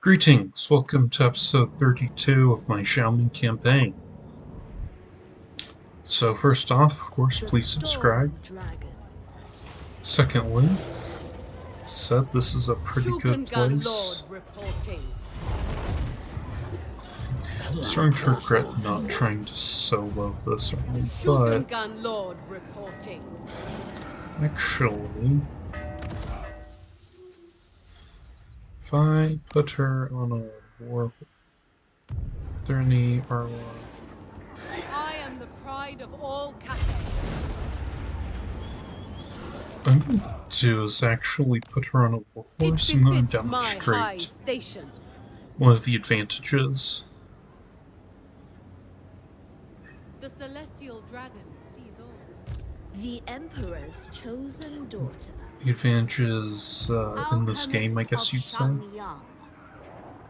Greetings, welcome to episode 32 of my Zhao Ming campaign. So first off, of course, please subscribe. Secondly, said this is a pretty good place. Starting to regret not trying to solo this early, but actually, if I put her on a war, are there any ROI? I am the pride of all Cathay. I'm going to do is actually put her on a war horse and then demonstrate one of the advantages. The celestial dragon sees all. The Emperor's chosen daughter. The advantages in this game, I guess you'd say.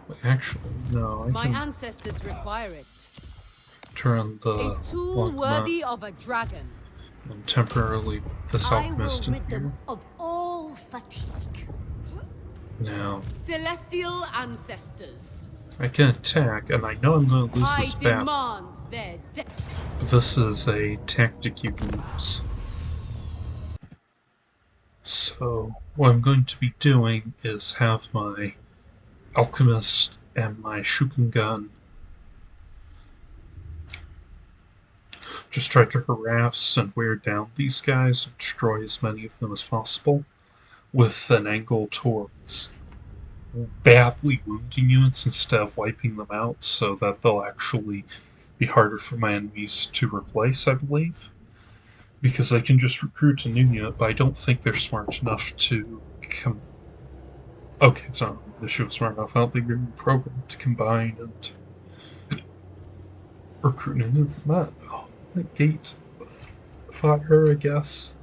But actually, no, My ancestors require it. Turn the a tool worthy of a dragon. And temporarily put this alchemist in here. Of all fatigue. Now, celestial ancestors. I can attack, and I know I'm going to lose this battle. Demand their death. But this is a tactic you can use. So, what I'm going to be doing is have my alchemist and my shuriken gun just try to harass and wear down these guys and destroy as many of them as possible with an angle towards badly wounding units instead of wiping them out, so that they'll actually be harder for my enemies to replace, I believe. Because they can just recruit a new unit, but I don't think they're smart enough to okay, it's not an issue of smart enough. I don't think they're programmed to combine and recruit a new unit. Oh, that gate fire, I guess.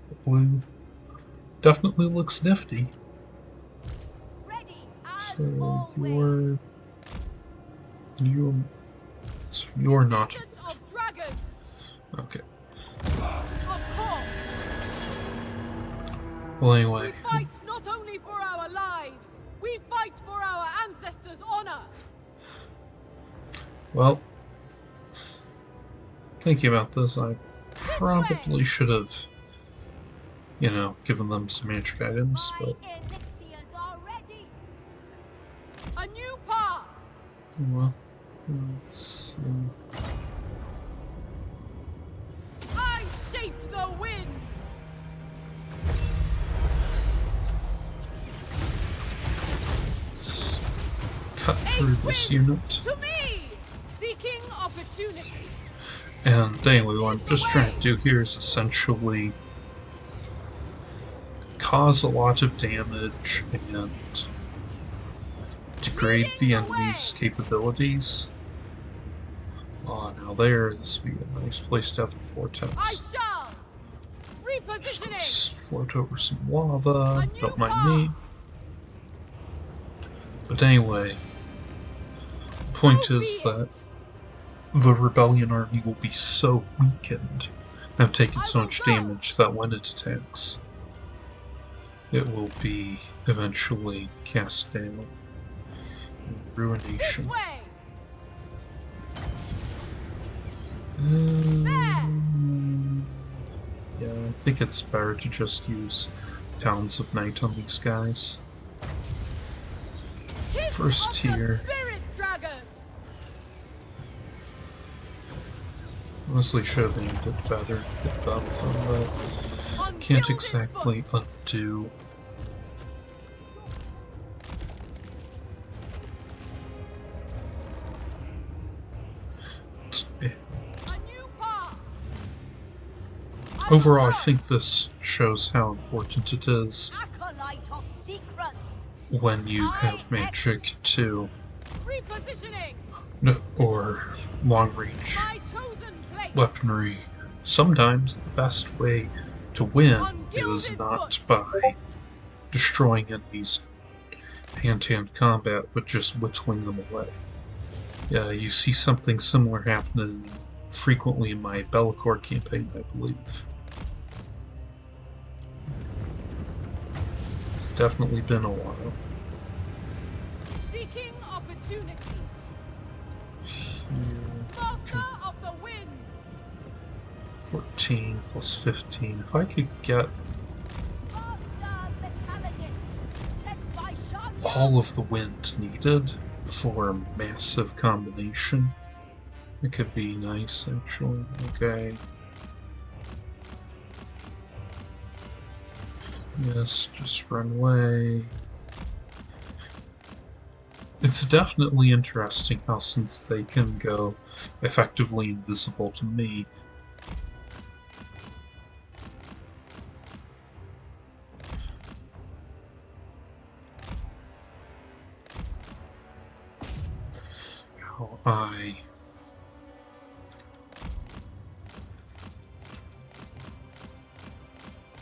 The blue definitely looks nifty. So you're not. Okay. Well, anyway. We fight not only for our lives, we fight for our ancestors' honor. Well, thinking about this, I probably should have, given them some magic items, but. A new path. Well, let's see. I shape the winds. Let's cut through this unit. To me, seeking opportunity. And anyway, what I'm just trying to do here is essentially cause a lot of damage and degrade the enemy's capabilities. Oh, now this would be a nice place to have a vortex. I shall repositioning. Let's float over some lava. Don't mind me. But anyway, the point is that the rebellion army will be so weakened and have taken so much damage that when it attacks, it will be eventually cast down. Ruination. Yeah, I think it's better to just use Talons of Night on these guys. First tier. Honestly, should have aimed it better with both of them, but can't exactly undo. Overall, I think this shows how important it is when you have magic to or long-range weaponry. Sometimes the best way to win is not by destroying enemies hand-to-hand combat, but just whittling them away. Yeah, you see something similar happening frequently in my Bellicor campaign, I believe. It's definitely been a while. Seeking opportunity. Here, Master of the winds. 14 plus 15. If I could get all of the wind needed for a massive combination, it could be nice, actually. Okay. Yes, just run away. It's definitely interesting how, since they can go effectively invisible to me, how I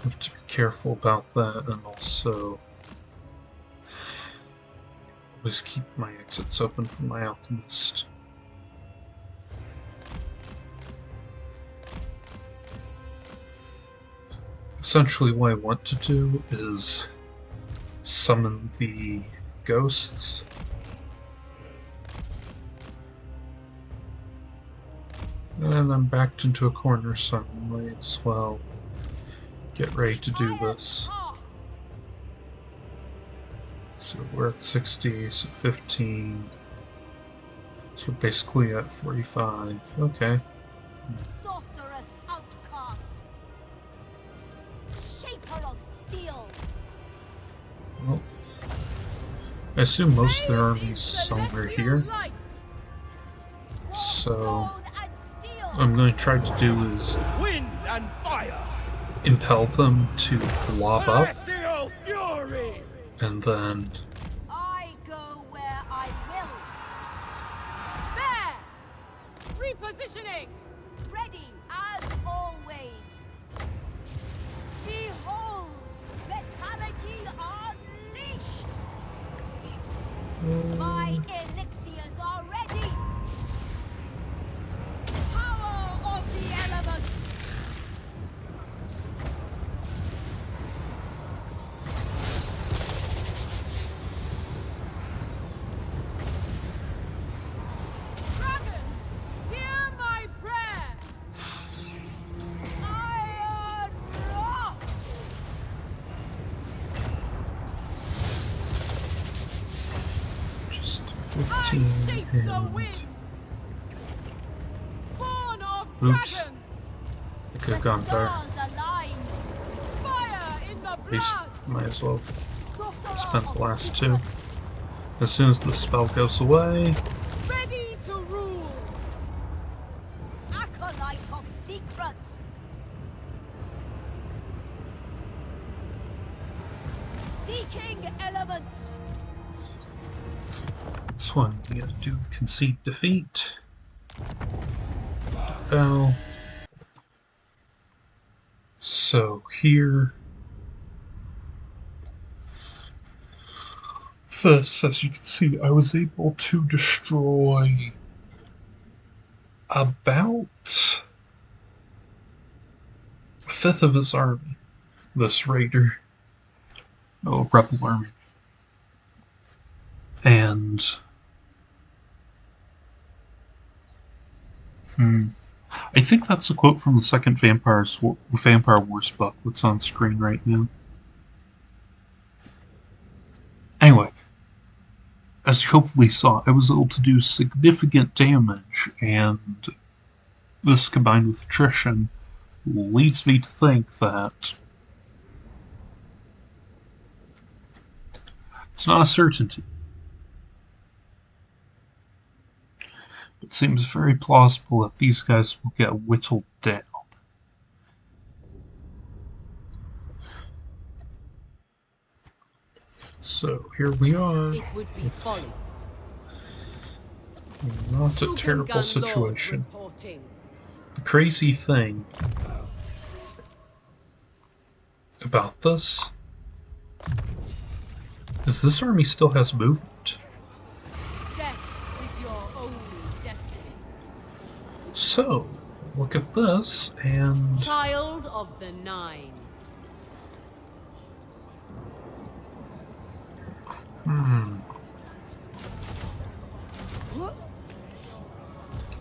have to be careful about that, and also always keep my exits open for my alchemist. Essentially, what I want to do is summon the ghosts. And I'm backed into a corner, so I might as well get ready to do this. So we're at 60, so 15. So we're basically at 45. Okay. Sorceress outcast. Shaper of steel. Well, I assume most of their army's somewhere here. So what I'm going to try to do is Wind and fire. impel them to lob up, Celestial fury. and then I go where I will. There! Repositioning! Ready as always. Behold, lethality unleashed. My elixirs are ready. Power of the elements. Dragons, hear my prayer! Iron wrath. just I 15 shape the and winds! Born of Oops. dragons! I could have gone there. Stars aligned. Fire in the At least blood! might as well Sorcerer spend the of last two. secrets. As soon as the spell goes away, Ready to rule! Acolyte of secrets. Seeking elements. this one we gotta do concede defeat. Bell. So here, this, as you can see, I was able to destroy about a fifth of his army. This raider, rebel army, and I think that's a quote from the second Vampire Wars book that's on screen right now. Anyway, as you hopefully saw, I was able to do significant damage, and this combined with attrition leads me to think that it's not a certainty. It seems very plausible that these guys will get whittled down. So here we are. It would be folly. Not a terrible situation. The crazy thing about this is this army still has movement. Death is your only destiny. So, look at this, and Child of the Nine.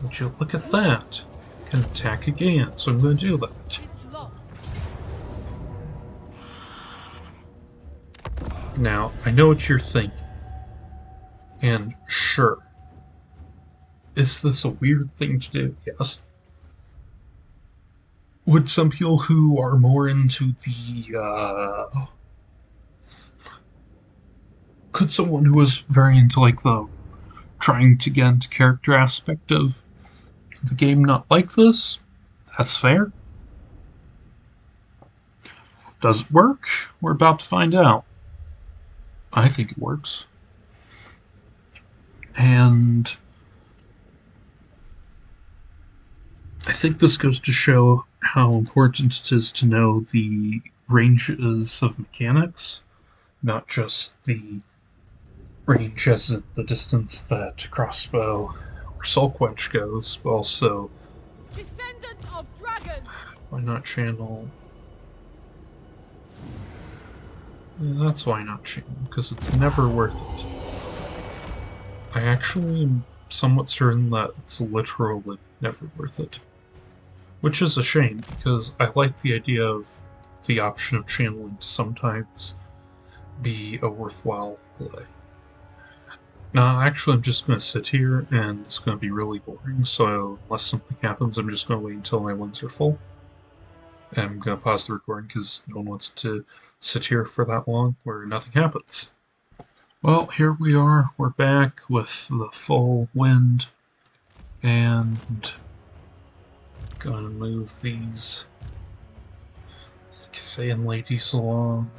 Would you look at that? I can attack again, so I'm going to do that. It's lost. Now, I know what you're thinking. And sure, is this a weird thing to do? Yes. Would some people who are more into the, could someone who was very into, like, the trying to get into character aspect of the game not like this? That's fair. Does it work? We're about to find out. I think it works. And I think this goes to show how important it is to know the ranges of mechanics, not just the range as in the distance that a crossbow or soul quench goes, but also Descendant of dragons. why not channel. Yeah, that's why not channel, because it's never worth it. I actually am somewhat certain that it's literally never worth it. Which is a shame, because I like the idea of the option of channeling to sometimes be a worthwhile play. Now, actually, I'm just going to sit here, and it's going to be really boring, so unless something happens, I'm just going to wait until my wings are full. And I'm going to pause the recording, because no one wants to sit here for that long where nothing happens. Well, here we are. We're back with the full wind, and gonna move these Cathay ladies along.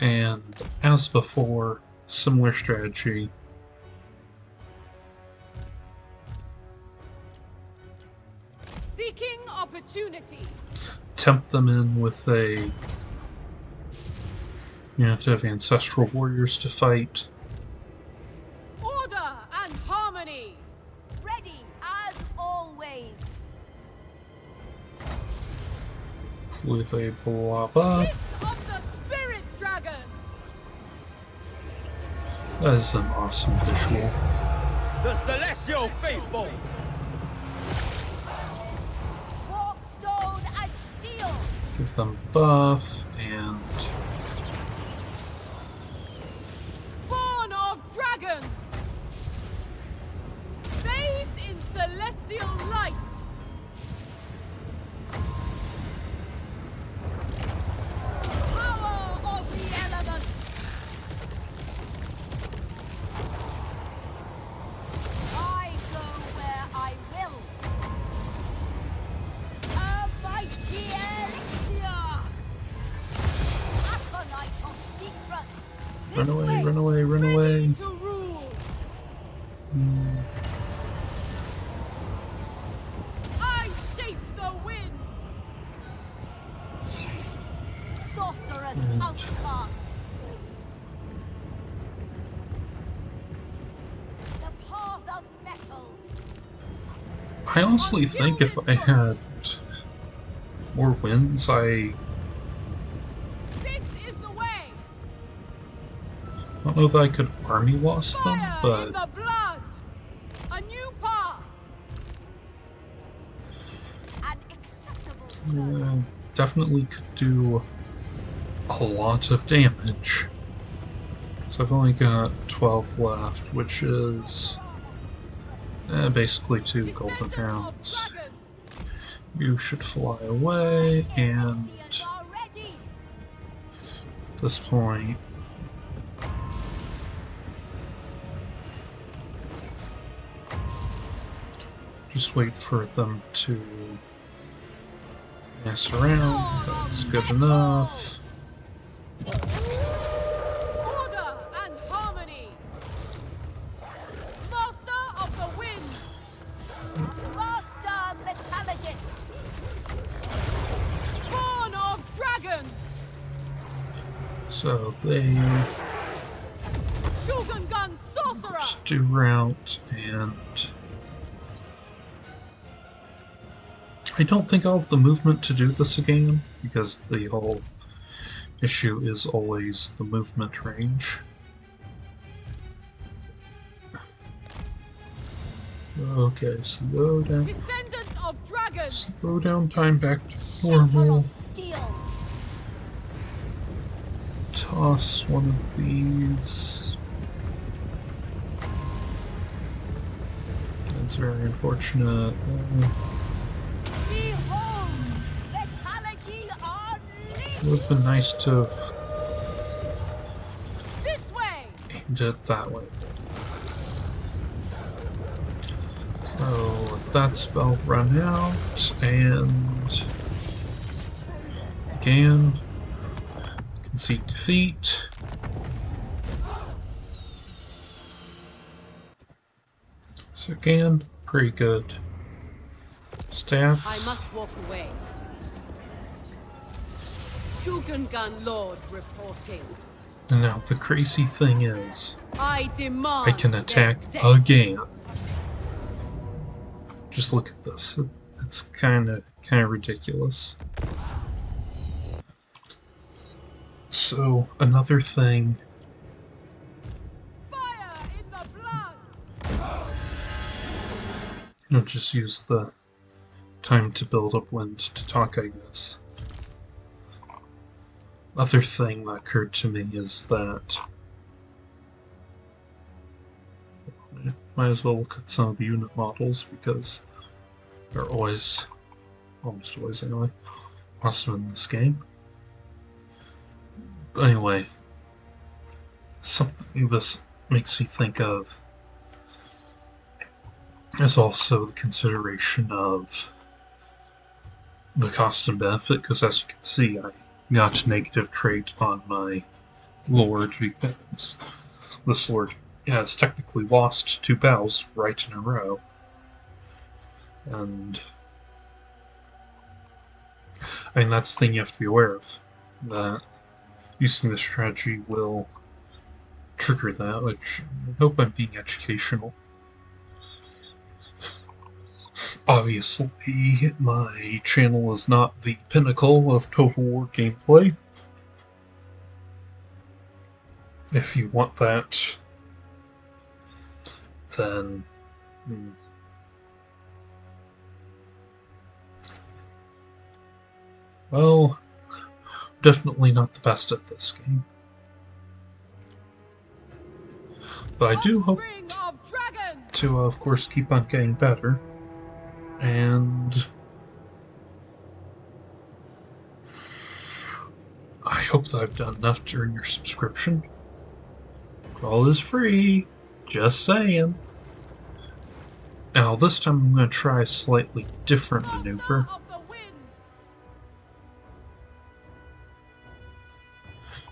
And as before, similar strategy. Seeking opportunity. Tempt them in with a unit of ancestral warriors to fight. Order and harmony. Ready as always. With a blob up. Kiss of the spirit dragon. That is an awesome visual. The celestial faithful. Warp stone and steel. Give them the buff and Born of dragons. Bathed in celestial light. Power of the elements. I go where I will. A mighty elixir. Acolyte of secrets. run This away, way. run away, run away. Ready to rule. I shape the winds. Sorcerous outcast. The path of metal. I honestly think if I had more wins, I This is the way. don't know that I could army loss them, Fire in but the blood. A new path. An acceptable definitely could do a lot of damage. So I've only got 12 left, which is basically 2 golden Descendant of rounds. dragons. You should fly away, and elixirs are ready. at this point, just wait for them to mess around. That's good enough. Order and harmony. Master of the winds. Master metallurgist. Born of dragons. So they Shogun gun sorcerer. do route, and I don't think I'll have the movement to do this again, because the whole issue is always the movement range. Okay, slow down. Descendant of dragons! Slow down time back to Shaper normal. of steel. Toss one of these. That's very unfortunate. Behold! Lethality It would have been nice to have This way! aimed it that way. Oh, let that spell run out, and again, concede defeat. So again, pretty good stats. I must walk away. Shogungan Lord reporting. And now the crazy thing is, I demand I can attack their death. again. Just look at this. It's kind of ridiculous. So another thing, Fire in the blood! I'll just use the time to build up wind to talk, I guess. Other thing that occurred to me is that might as well look at some of the unit models because they're always, almost always anyway, awesome in this game. But anyway, something this makes me think of is also the consideration of the cost and benefit, because as you can see, I got a negative trait on my lord because this lord has technically lost 2 battles right in a row. And I mean, that's the thing you have to be aware of, that using this strategy will trigger that, which I hope I'm being educational. Obviously, my channel is not the pinnacle of Total War gameplay. If you want that, then well, definitely not the best at this game. But I do hope Offspring of dragons! to, of course, keep on getting better. And I hope that I've done enough to earn your subscription. All is free, just saying. Now this time I'm going to try a slightly different maneuver. Master of the winds!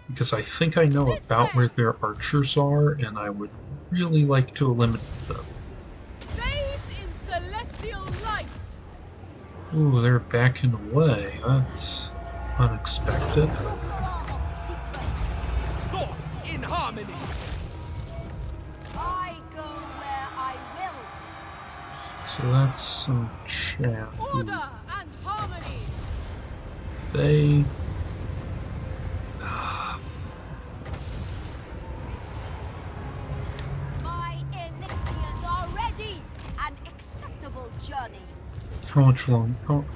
Because I think I know about where their archers are, and I would really like to eliminate them. Bathed in celestial light! Ooh, they're backing away. That's unexpected. Sorcerer of secrets. Thoughts in harmony. I go where I will. So that's some chat. Order and harmony! They... My elixirs are ready. An acceptable journey. How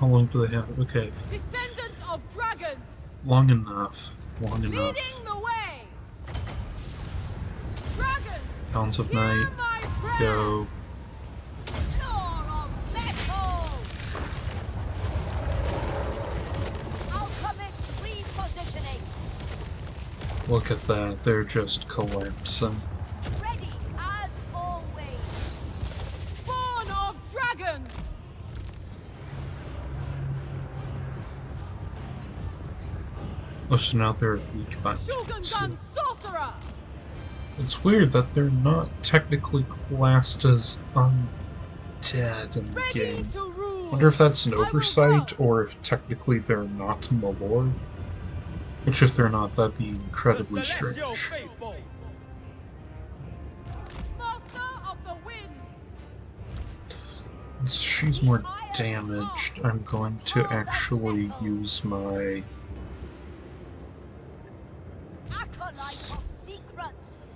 long do they have? Okay, Descendant of dragons! long enough. Long enough. Leading the way! Dragons! Hounds of Hear Night, my prayer! go. Floor of metal. Alchemist repositioning. Look at that, they're just collapsing. Ready as always. Born of dragons! Oh, so now they're weak by Shogungan sorcerer! It's weird that they're not technically classed as undead in the Ready game. to rule! Wonder if that's an I will oversight, go. or if technically they're not in the lore. Which, if they're not, that'd be The incredibly celestial strange. faithful. Master of the winds! Since she's more damaged, I'm going to actually use my... Acolyte of secrets.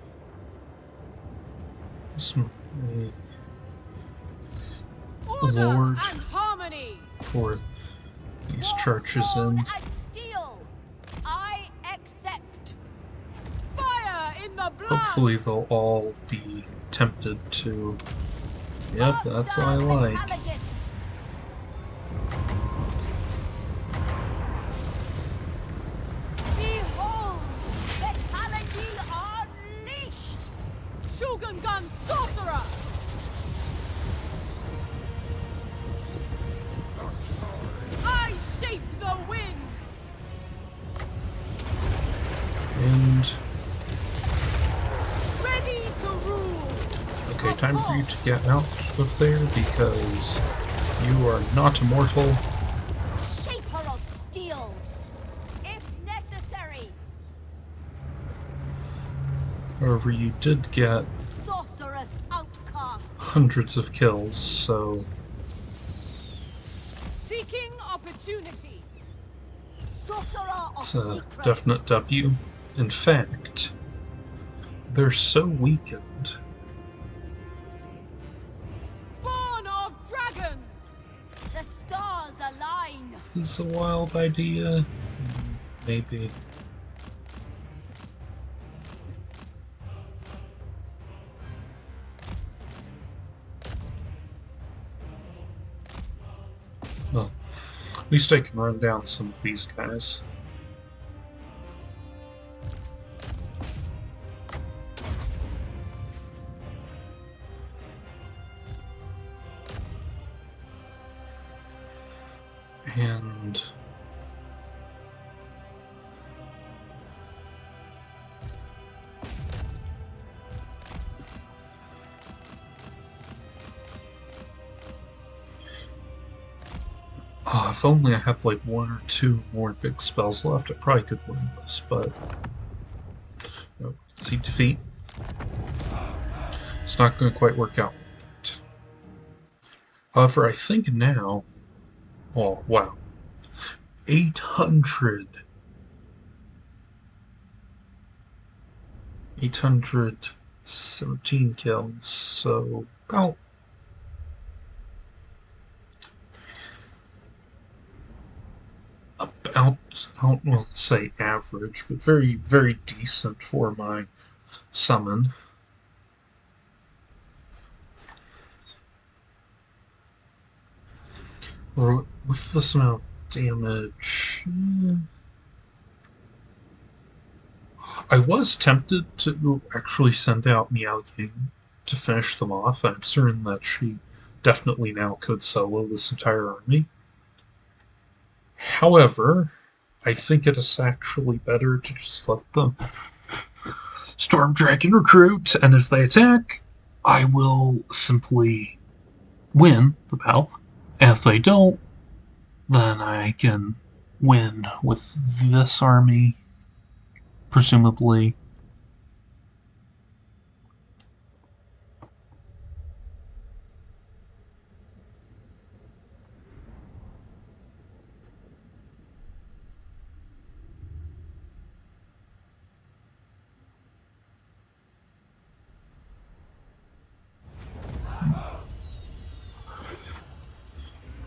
Order Lord and harmony. for these War, churches sword, in. and steel. I accept. Fire in the blood. Hopefully they'll all be tempted to. Yep, that's what I Master like. metallurgist. Behold, metallurgy unleashed. Shogun gun sorcerer. I shape the winds. And Ready to rule. okay, time for you to get out of there because you are not immortal. Shaper of steel. If necessary. However, you did get Sorcerous outcast. hundreds of kills, so Seeking opportunity. Sorcerer of it's a secrets. definite W. In fact, they're so weakened. Born of dragons. The stars align. Is this a wild idea? Maybe. Well, at least I can run down some of these guys. And oh, if only I had like one or two more big spells left, I probably could win this, but no, see defeat. It's not going to quite work out with it. However, I think now, oh wow, 817 kills, so about I don't want to say average, but very, very decent for my summon. With this amount of damage, I was tempted to actually send out Meow King to finish them off. I'm certain that she definitely now could solo this entire army. However, I think it is actually better to just let them Storm Dragon recruit, and if they attack, I will simply win the battle. And if they don't, then I can win with this army, presumably.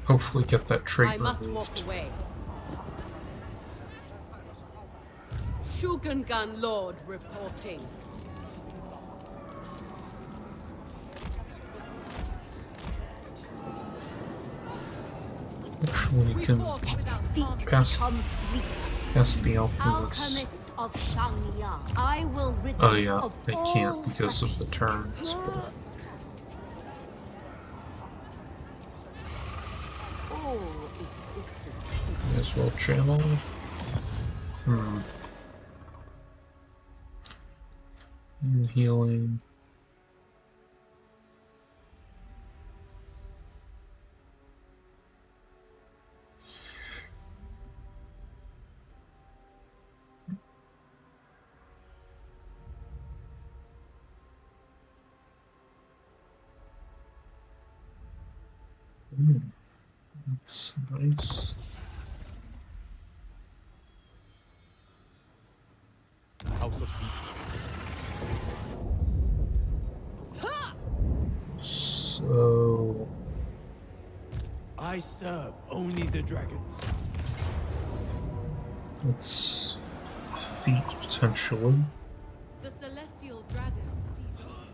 Hopefully get that trait I must walk removed. away. Shogun gun lord reporting. Actually, you We can fought without harm. pass Come fleet. the alchemist. Alchemist of Shangya. I will rid Oh them yeah, of I all can't because of the fatigue. turns. But All existence is may as well channel. Healing. That's nice. House of Secrets. So I serve only the dragons. It's a feat, potentially. The celestial dragon sees all.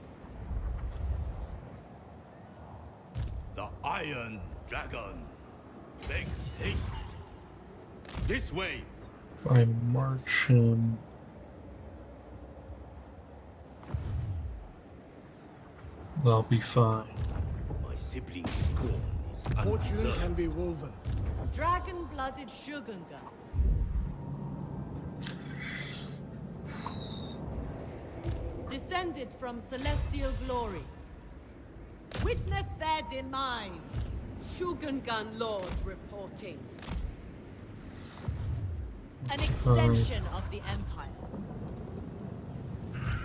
The Iron Dragon. Make haste. This way. If I march him... I'll be fine. My sibling's scorn is Fortune undeserved. can be woven. Dragon-blooded Shogunga. Descended from celestial glory. Witness their demise. Shogungan Lord reporting. An extension of the Empire.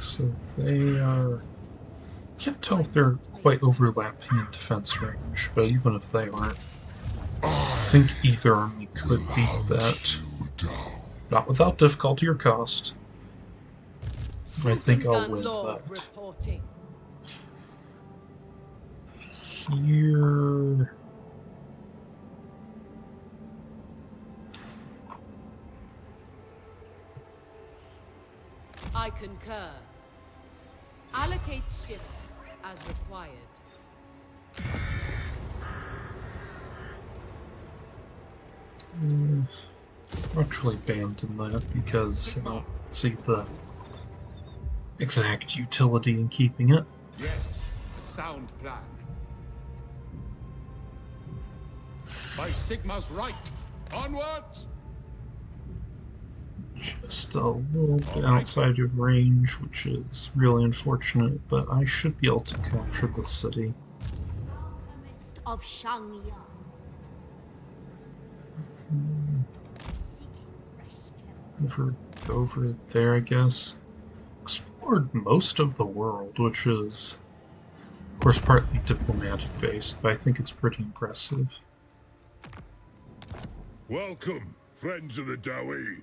So they are... Can't tell if they're quite overlapping in defense range, but even if they aren't, I think either army could beat that. Not without difficulty or cost. I think I'll Shogungan win Lord that. reporting. Here... I concur. Allocate shifts as required. Actually abandon that because I don't see the exact utility in keeping it. Yes, a sound plan. By Sigma's right. Onwards! Just a little bit outside of range, which is really unfortunate, but I should be able to capture the city. Mist of Shangya. Over there, I guess. Explored most of the world, which is, of course, partly diplomatic based, but I think it's pretty impressive. Welcome, friends of the Dawi.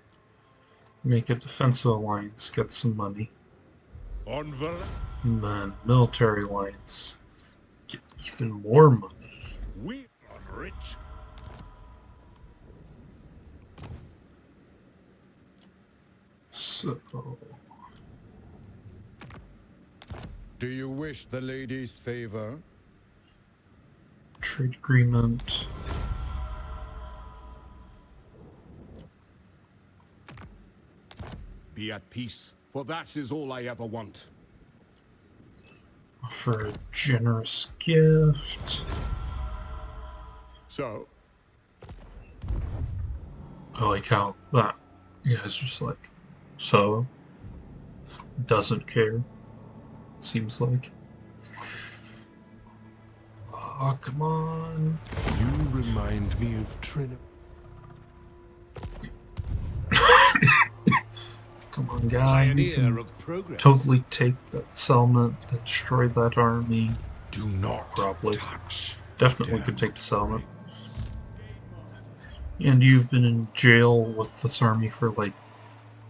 Make a defensive alliance, get some money. Onver, And then military alliance, get even more money. we are rich. So, Do you wish the lady's favor? trade agreement. Be at peace, for that is all I ever want. Offer a generous gift. So, I like how that guy's just like, so, doesn't care, seems like. Oh, come on. You remind me of Trin. Come on, guy. You pioneer can of progress. totally take that settlement and destroy that army. Do not Probably. touch. Definitely could take the settlement. And you've been in jail with this army for like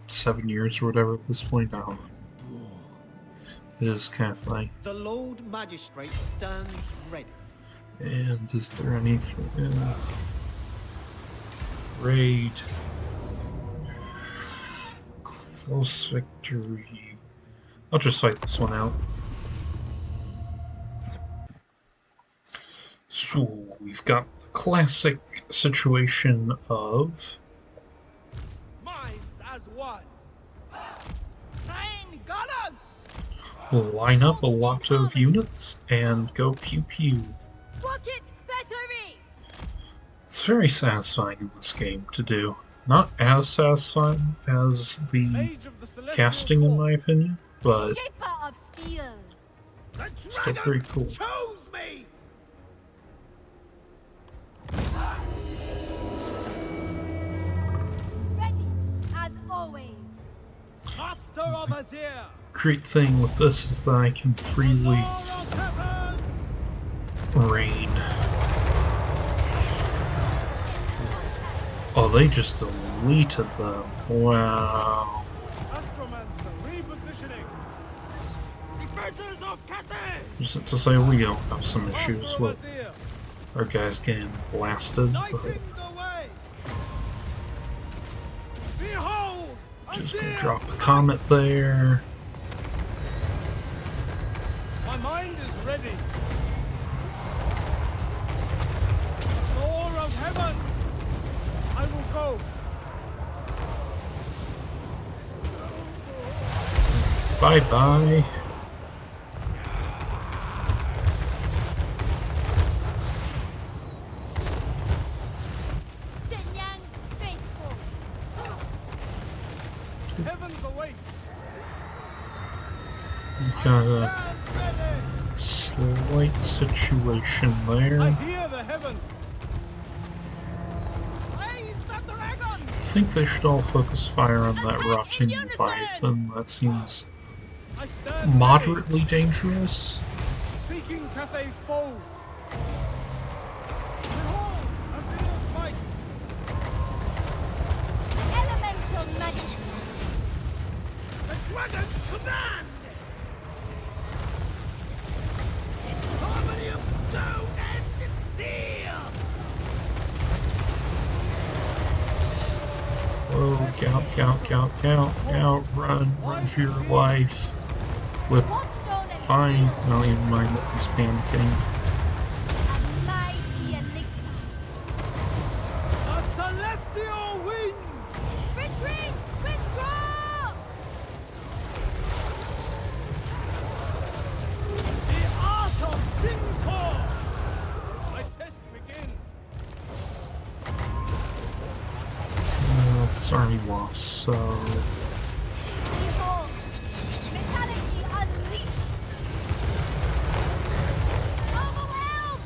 7 years or whatever at this point now. It is kind of funny. The Lord Magistrate stands ready. And is there anything? Raid. Close victory. I'll just fight this one out. So we've got the classic situation of Minds as one. Train gunners! line up a lot of units and go pew pew. Rocket battery! It's very satisfying in this game to do. Not as satisfying as the Age of the Celestial casting in my opinion, but Shaper of steel. The still pretty cool. chose me. Ready as always. Master of Azir. Great thing with this is that I can freely Lord of heaven. rain. Oh, they just deleted them. Wow. Astromancer repositioning. Defenders of Cathay! Just to say we don't have some issues Master of with Azir. Our guy's getting blasted, Lighting but the way! Behold! just gonna Azir's drop the might! comet there. My mind is ready. Lord of heavens! I will go. Bye-bye. Sinyang's faithful. Heavens awaits. We've got a Stand ready. slight situation I there. hear the heavens. Raise the dragon. I think they should all focus fire on that rotting Leviathan. That seems I stand ready, moderately dangerous. seeking Cathay's foes. Behold, Azir's might. Elemental majesty. The dragon's command. Harmony of stone and steel. Whoa, count, run for your life. Flip, One stone and fine, steel. I don't even mind that he's panicking. A mighty elixir. A celestial wind. Retreat! Withdraw! The art of Sinkor. My test begins. This army lost, so Behold! Mentality unleashed! Overwhelmed!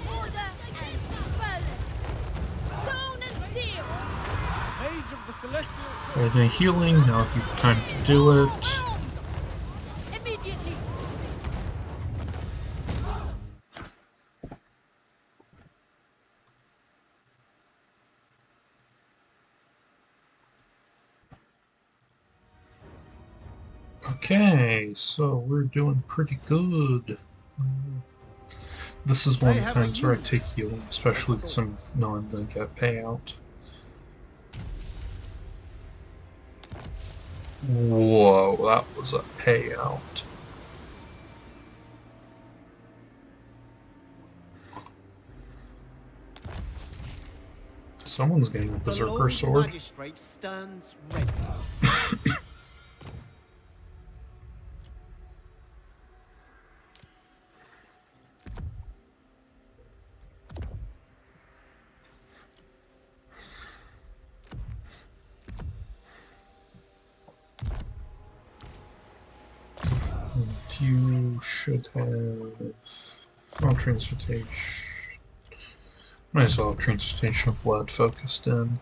Order and balance! Stone and steel! Age of the celestial. any healing, now would be the time to do it. Immediately! Okay, so we're doing pretty good. This is one of the times where I take healing, especially because I know I'm going to get payout. Whoa, that was a payout. Someone's getting a The berserker Lord sword. Magistrate stands ready. And you should have phone transportation. Might as well have transportation of lead focused in.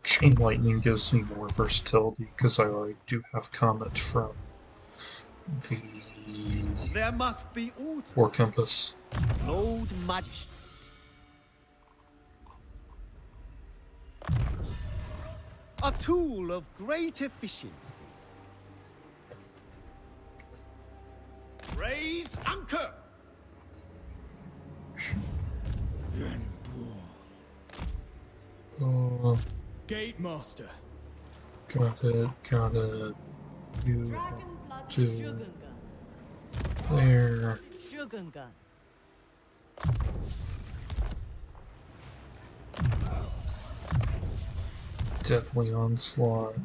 Chain lightning gives me more versatility because I already do have comet from the There must be order. war compass. Lord Magistrate. A tool of great efficiency. Raise anchor! Oh, Gate Master. got it. You Dragon blood to sugar gun. there. Sugar gun. Deathly onslaught.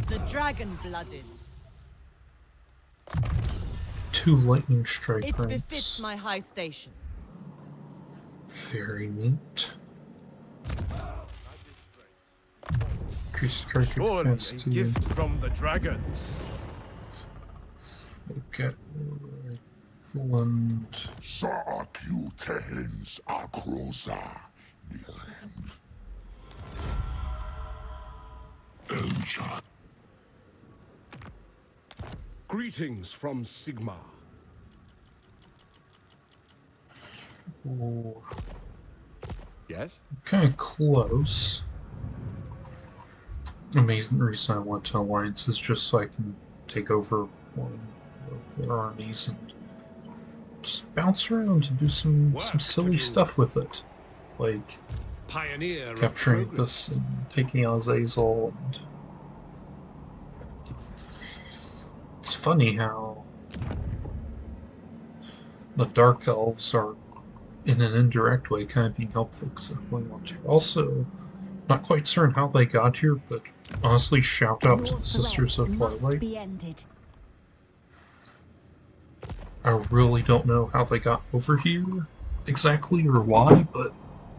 The dragon blooded. 2 lightning strike It ranks. befits my high station. Very neat. Increased character Surely a capacity. gift from the dragons. Okay. One. Saakutehens akroza. Elja. Greetings from Sigma. Ooh, Yes? kind of close. Amazing reason I went to Alliance is just so I can take over one of their armies and just bounce around and do some silly stuff with it. Like Pioneer of capturing progress. this and taking out Azazel. And it's funny how the Dark Elves are, in an indirect way, kind of being helpful because they're going on here. Also, not quite certain how they got here, but honestly, shout out to the Sisters of Twilight. Be ended. I really don't know how they got over here exactly or why, but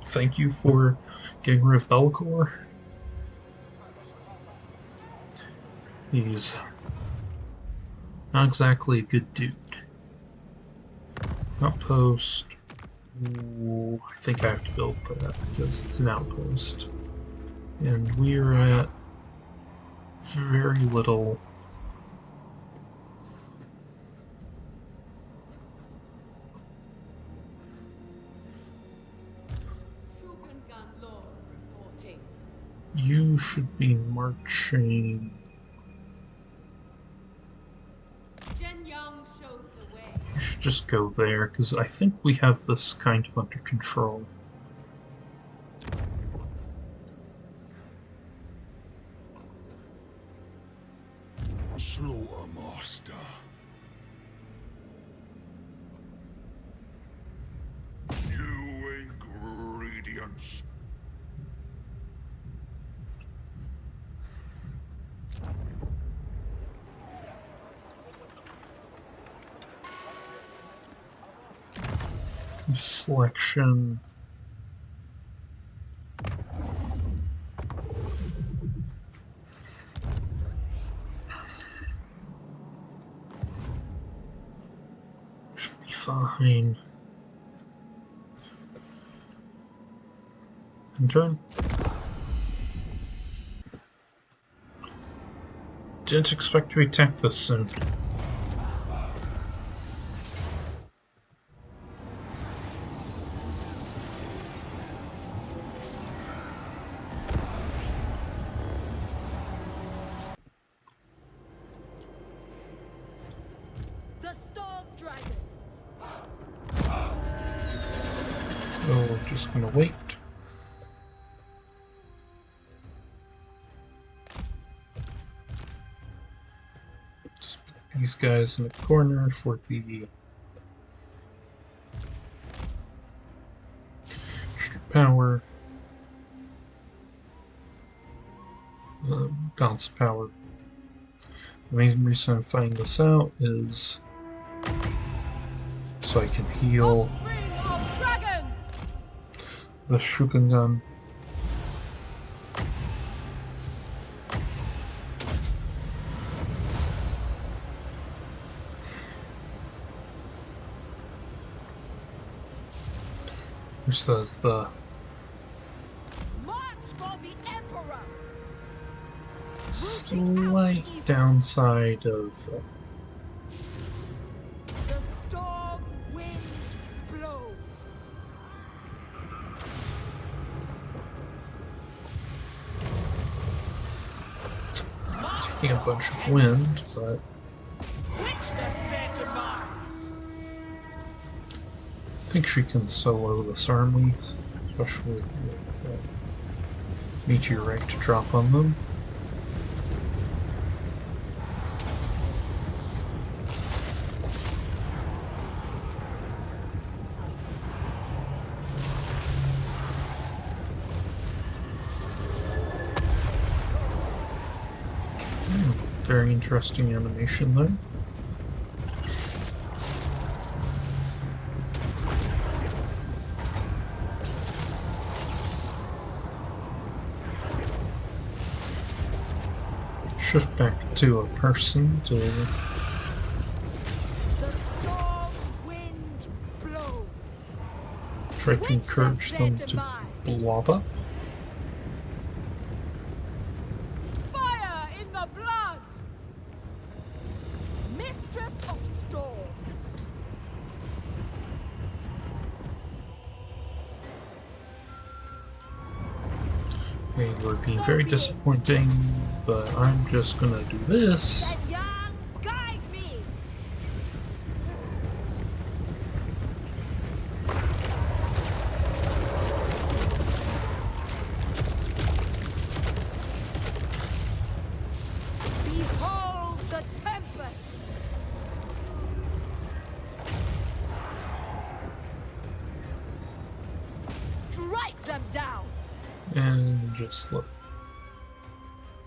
thank you for getting rid of Bellicor. He's not exactly a good dude. Outpost. Ooh, I think I have to build that because it's an outpost. And we're at very little. Shogungan Lord reporting. You should be marching. Zhen Yang shows the way. You should just go there because I think we have this kind of under control. Slaughter master. New ingredients. Selection. Should be fine. And turn. Didn't expect to attack this soon. The Storm Dragon. So we're just gonna wait. Just put these guys in the corner for the extra power. Balance of power. The main reason I'm finding this out is so I can heal Offspring of dragons! the Shogungan. Which does the March for the Emperor. slight downside of The storm wind blows. taking a bunch of wind, but Witness their demise. I think she can solo this army, especially with meteorite to drop on them. Very interesting animation there. Shift back to a person to The storm wind blows. try to encourage them to blob up. Fire in the blood! Mistress of storms. They were being very disappointing, but I'm just gonna do this. Young, guide me. Behold the tempest. Strike them down. And just let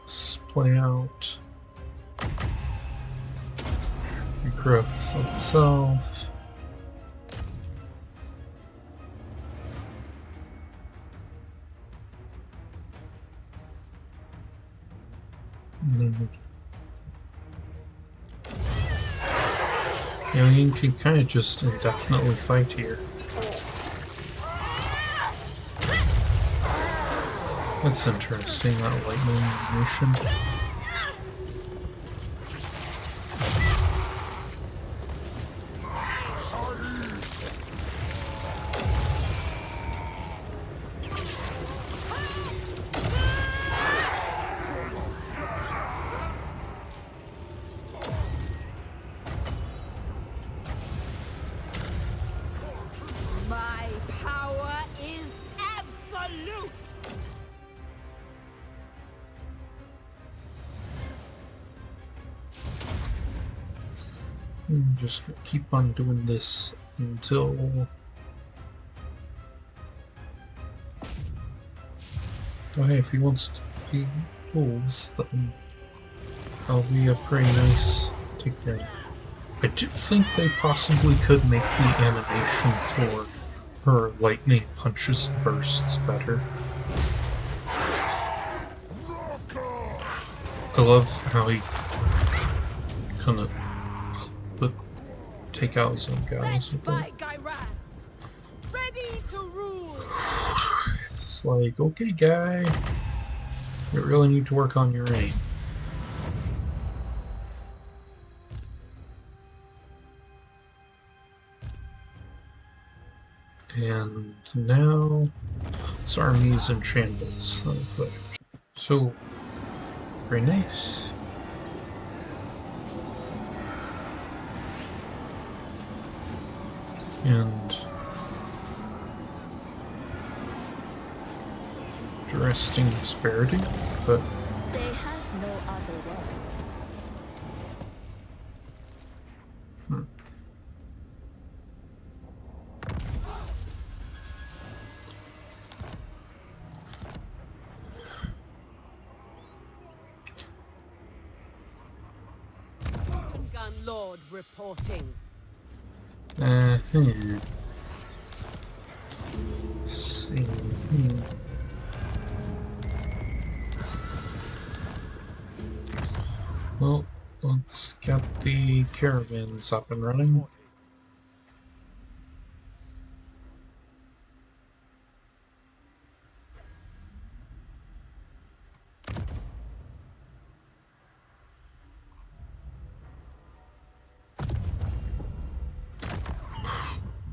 this play out. Regrowth itself. Yeah, you can kind of just indefinitely fight here. That's interesting, that lightning animation. My power is absolute. I'm just gonna keep on doing this until... Oh hey, if he wants to feed wolves, then that'll be a pretty nice takedown. I do think they possibly could make the animation for her lightning punches and bursts better. I love how he kind of take out his own guys with it. Ready to rule. It's like, okay guy, you really need to work on your aim. And now this army's in shambles. So, very nice. And interesting disparity, but They have no other word. Gun Lord reporting. Let's see. Well, let's get the caravans up and running.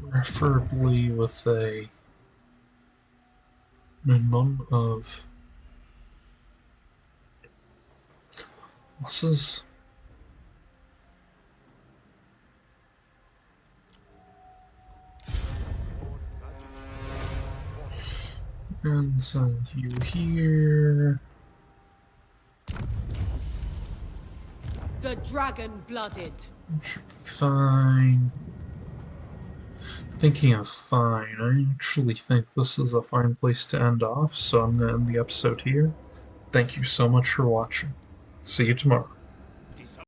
Preferably with a minimum of losses. And send you here. The dragon-blooded. Should be fine. Thinking of fine, I actually think this is a fine place to end off, so I'm going to end the episode here. Thank you so much for watching. See you tomorrow.